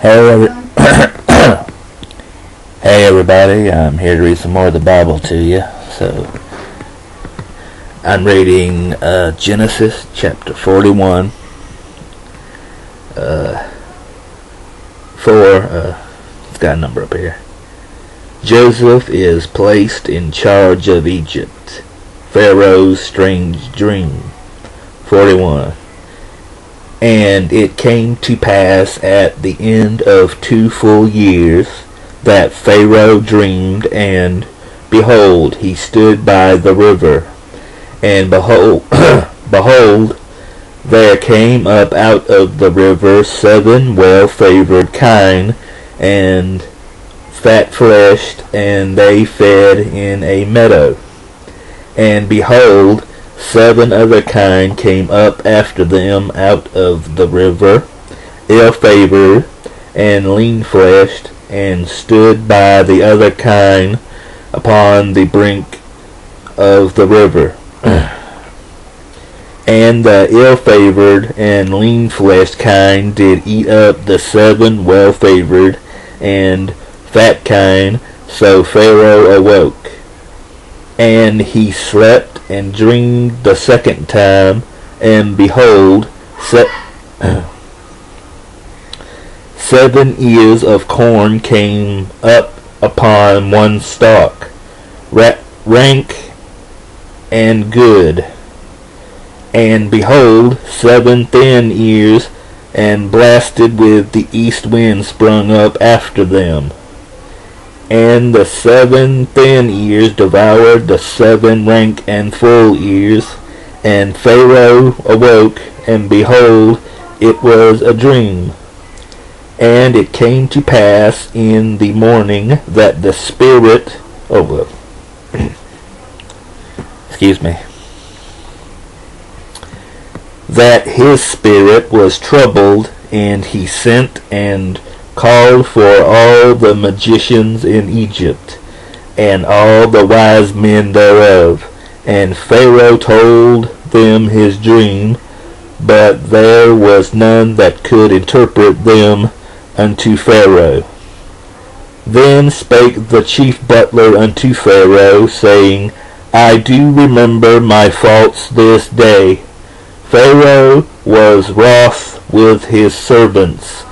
Hey, hey everybody, I'm here to read some more of the Bible to you. So, I'm reading Genesis chapter 41, 4, it's got a number up here. Joseph is placed in charge of Egypt. Pharaoh's strange dream. 41. And it came to pass at the end of 2 full years that Pharaoh dreamed, and behold, he stood by the river. And behold, there came up out of the river 7 well-favored kine, and fat-fleshed, and they fed in a meadow. And behold, 7 other kine came up after them out of the river, ill-favored and lean-fleshed, and stood by the other kine upon the brink of the river. And the ill-favored and lean-fleshed kine did eat up the 7 well-favored and fat kine. So Pharaoh awoke, and he slept and dreamed the second time, and behold, 7 ears of corn came up upon one stalk, rank and good. And behold, 7 thin ears, and blasted with the east wind, sprung up after them. And the 7 thin ears devoured the 7 rank and full ears. And Pharaoh awoke, and behold, it was a dream. And it came to pass in the morning that the spirit, excuse me, that his spirit was troubled, and he sent and called for all the magicians in Egypt, and all the wise men thereof. And Pharaoh told them his dream, but there was none that could interpret them unto Pharaoh. Then spake the chief butler unto Pharaoh, saying, I do remember my faults this day. Pharaoh was wroth with his servants,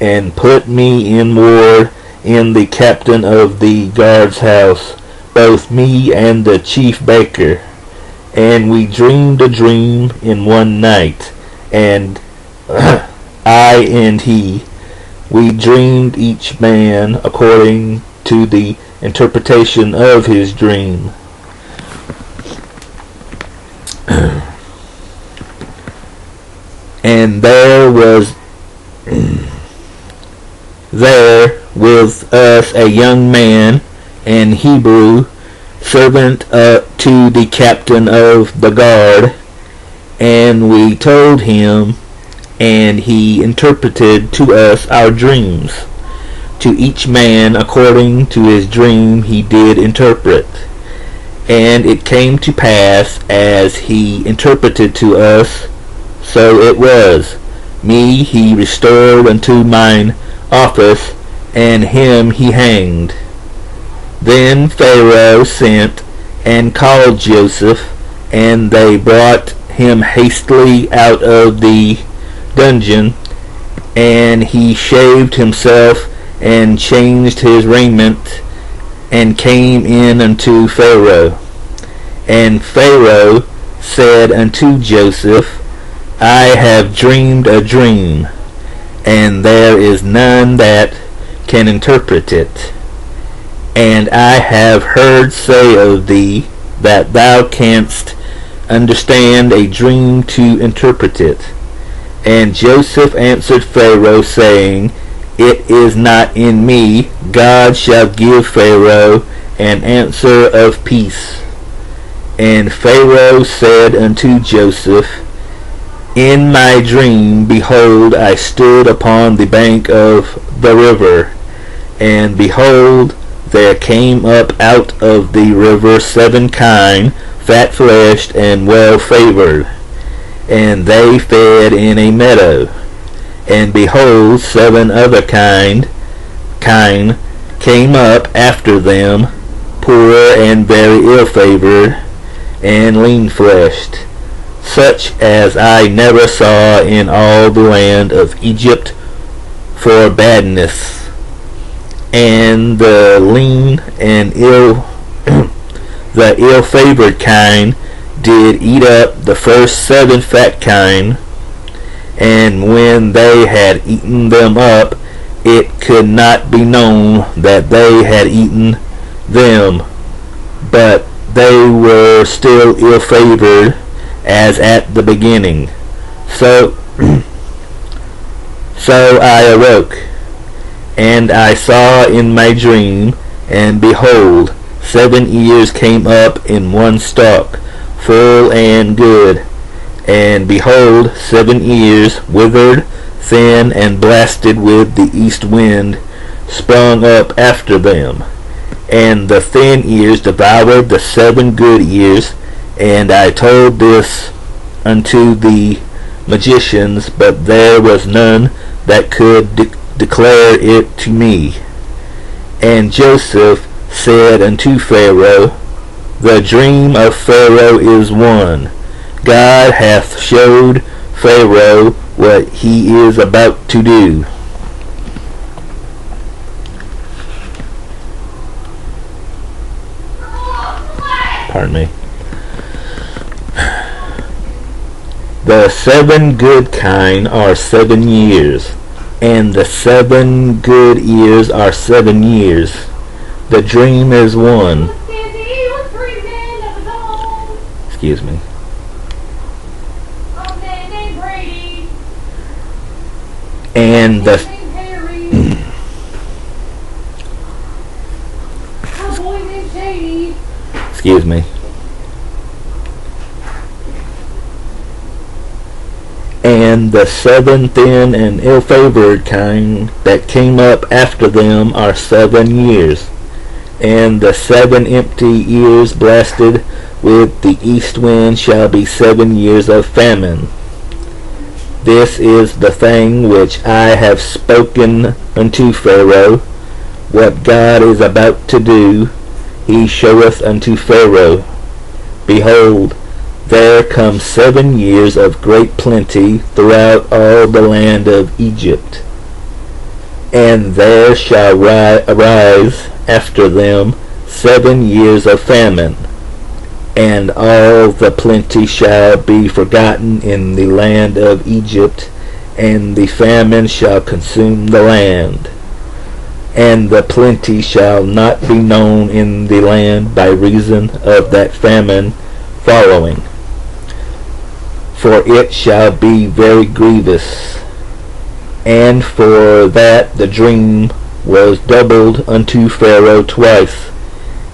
and put me in ward in the captain of the guard's house, both me and the chief baker. And we dreamed a dream in one night, and I and he, we dreamed each man according to the interpretation of his dream. And there was there with us a young man, an Hebrew, servant to the captain of the guard, and we told him, and he interpreted to us our dreams. To each man according to his dream he did interpret. And it came to pass, as he interpreted to us, so it was. Me he restored unto mine office, and him he hanged. Then Pharaoh sent and called Joseph, and they brought him hastily out of the dungeon, and he shaved himself and changed his raiment, and came in unto Pharaoh. And Pharaoh said unto Joseph, I have dreamed a dream, and there is none that can interpret it. And I have heard say of thee that thou canst understand a dream to interpret it. And Joseph answered Pharaoh, saying, It is not in me. God shall give Pharaoh an answer of peace. And Pharaoh said unto Joseph, In my dream, behold, I stood upon the bank of the river, and behold, there came up out of the river 7 kine, fat-fleshed and well-favored, and they fed in a meadow. And behold, 7 other kine came up after them, poor and very ill-favored, and lean-fleshed, such as I never saw in all the land of Egypt for badness. And the lean and the ill-favored kine did eat up the first 7 fat kine, and when they had eaten them up, it could not be known that they had eaten them, but they were still ill-favored as at the beginning. So I awoke, and I saw in my dream, and behold, 7 ears came up in one stalk, full and good. And behold, 7 ears, withered, thin, and blasted with the east wind, sprung up after them. And the thin ears devoured the 7 good ears. And I told this unto the magicians, but there was none that could declare it to me. And Joseph said unto Pharaoh, The dream of Pharaoh is one. God hath showed Pharaoh what he is about to do. Pardon me. The 7 good kine are 7 years, and the 7 good ears are 7 years. The dream is one. Excuse me. And the excuse me. And the 7 thin and ill-favored kine that came up after them are 7 years. And the 7 empty ears blasted with the east wind shall be 7 years of famine. This is the thing which I have spoken unto Pharaoh. What God is about to do, he showeth unto Pharaoh. Behold, there come 7 years of great plenty throughout all the land of Egypt. And there shall arise after them 7 years of famine, and all the plenty shall be forgotten in the land of Egypt, and the famine shall consume the land. And the plenty shall not be known in the land by reason of that famine following. For it shall be very grievous. And for that the dream was doubled unto Pharaoh twice.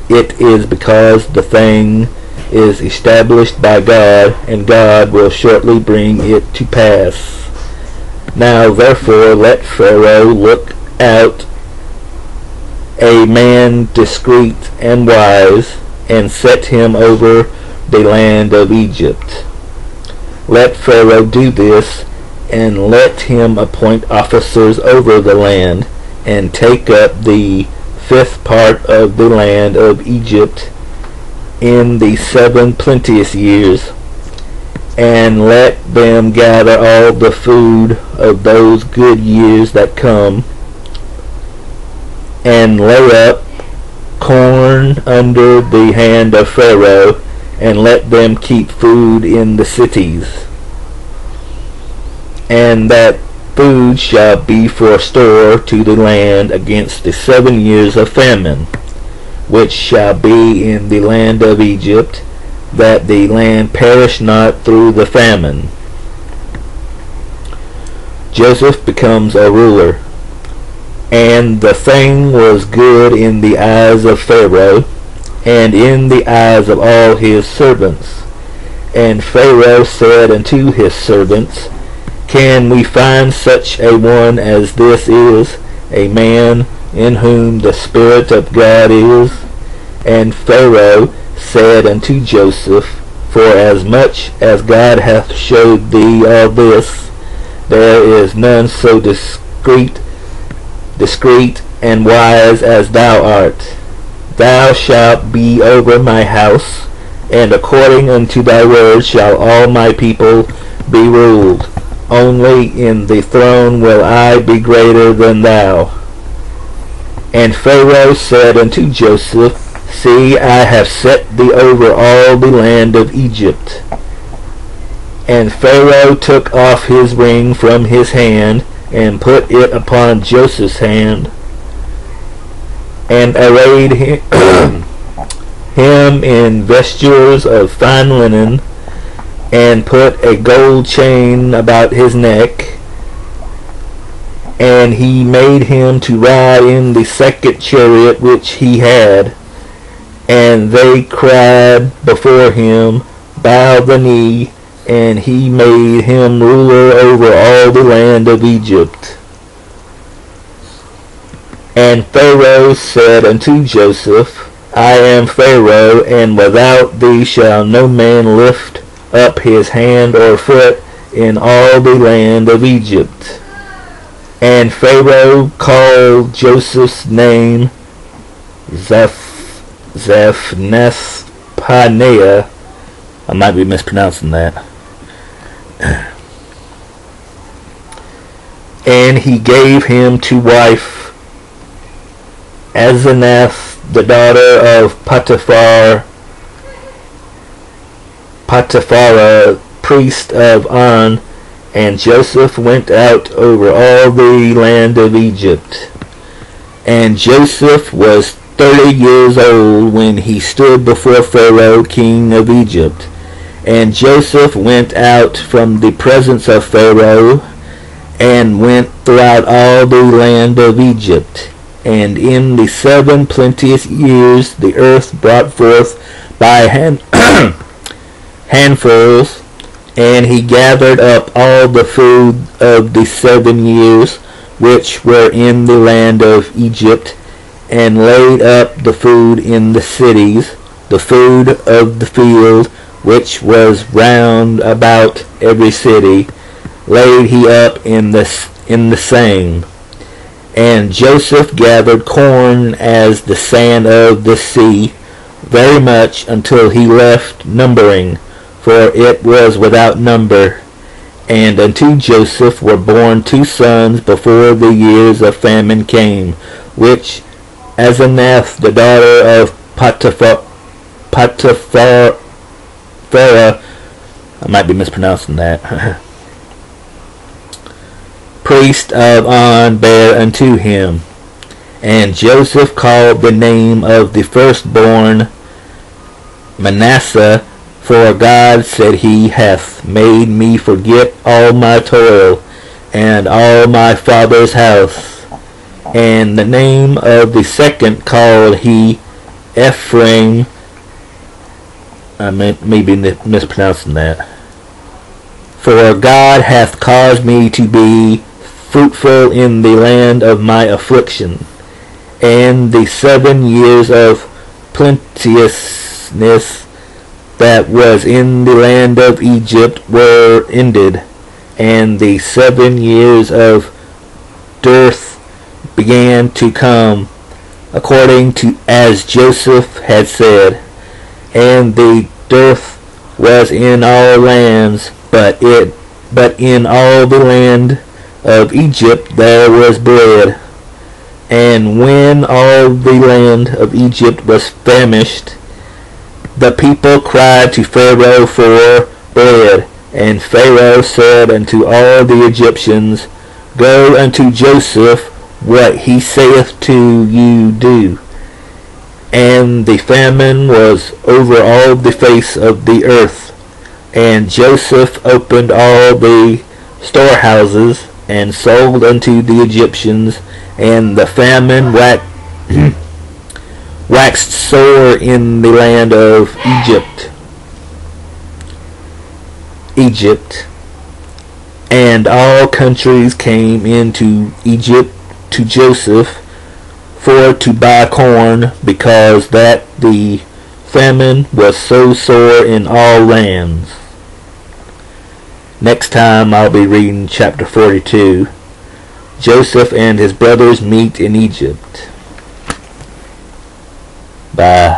It is because the thing is established by God, and God will shortly bring it to pass. Now therefore let Pharaoh look out a man discreet and wise, and set him over the land of Egypt. Let Pharaoh do this, and let him appoint officers over the land, and take up the 5th part of the land of Egypt in the 7 plenteous years, and let them gather all the food of those good years that come, and lay up corn under the hand of Pharaoh, and let them keep food in the cities. And that food shall be for store to the land against the 7 years of famine, which shall be in the land of Egypt, that the land perish not through the famine. Joseph becomes a ruler. And the thing was good in the eyes of Pharaoh, and in the eyes of all his servants. And Pharaoh said unto his servants, Can we find such a one as this is, a man in whom the Spirit of God is? And Pharaoh said unto Joseph, For as much as God hath showed thee all this, there is none so discreet and wise as thou art. Thou shalt be over my house, and according unto thy word shall all my people be ruled. Only in the throne will I be greater than thou. And Pharaoh said unto Joseph, See, I have set thee over all the land of Egypt. And Pharaoh took off his ring from his hand, and put it upon Joseph's hand, and arrayed him in vestures of fine linen, and put a gold chain about his neck. And he made him to ride in the second chariot which he had. And they cried before him, Bow the knee. And he made him ruler over all the land of Egypt. And Pharaoh said unto Joseph, I am Pharaoh, and without thee shall no man lift up his hand or foot in all the land of Egypt. And Pharaoh called Joseph's name Zephnath-Paneah. I might be mispronouncing that. And he gave him to wife Asenath, the daughter of Potiphar, priest of On. And Joseph went out over all the land of Egypt. And Joseph was 30 years old when he stood before Pharaoh, king of Egypt. And Joseph went out from the presence of Pharaoh, and went throughout all the land of Egypt. And in the 7 plenteous years the earth brought forth by handfuls, and he gathered up all the food of the 7 years which were in the land of Egypt, and laid up the food in the cities, the food of the field, which was round about every city, laid he up in the same. And Joseph gathered corn as the sand of the sea, very much, until he left numbering, for it was without number. And unto Joseph were born 2 sons before the years of famine came, which Asenath, the daughter of Potiphar, I might be mispronouncing that, priest of On, bare unto him. And Joseph called the name of the firstborn Manasseh, for God, said he, hath made me forget all my toil, and all my father's house. And the name of the second called he Ephraim. I may be mispronouncing that. For God hath caused me to be fruitful in the land of my affliction. And the 7 years of plenteousness that was in the land of Egypt were ended, and the 7 years of dearth began to come, according to as Joseph had said. And the dearth was in all lands, but in all the land of Egypt there was bread. And when all the land of Egypt was famished, the people cried to Pharaoh for bread. And Pharaoh said unto all the Egyptians, Go unto Joseph, what he saith to you do. And the famine was over all the face of the earth. And Joseph opened all the storehouses, and sold unto the Egyptians, and the famine waxed sore in the land of Egypt. And all countries came into Egypt to Joseph for to buy corn, because that the famine was so sore in all lands. Next time I'll be reading chapter 42. Joseph and his brothers meet in Egypt. Bye.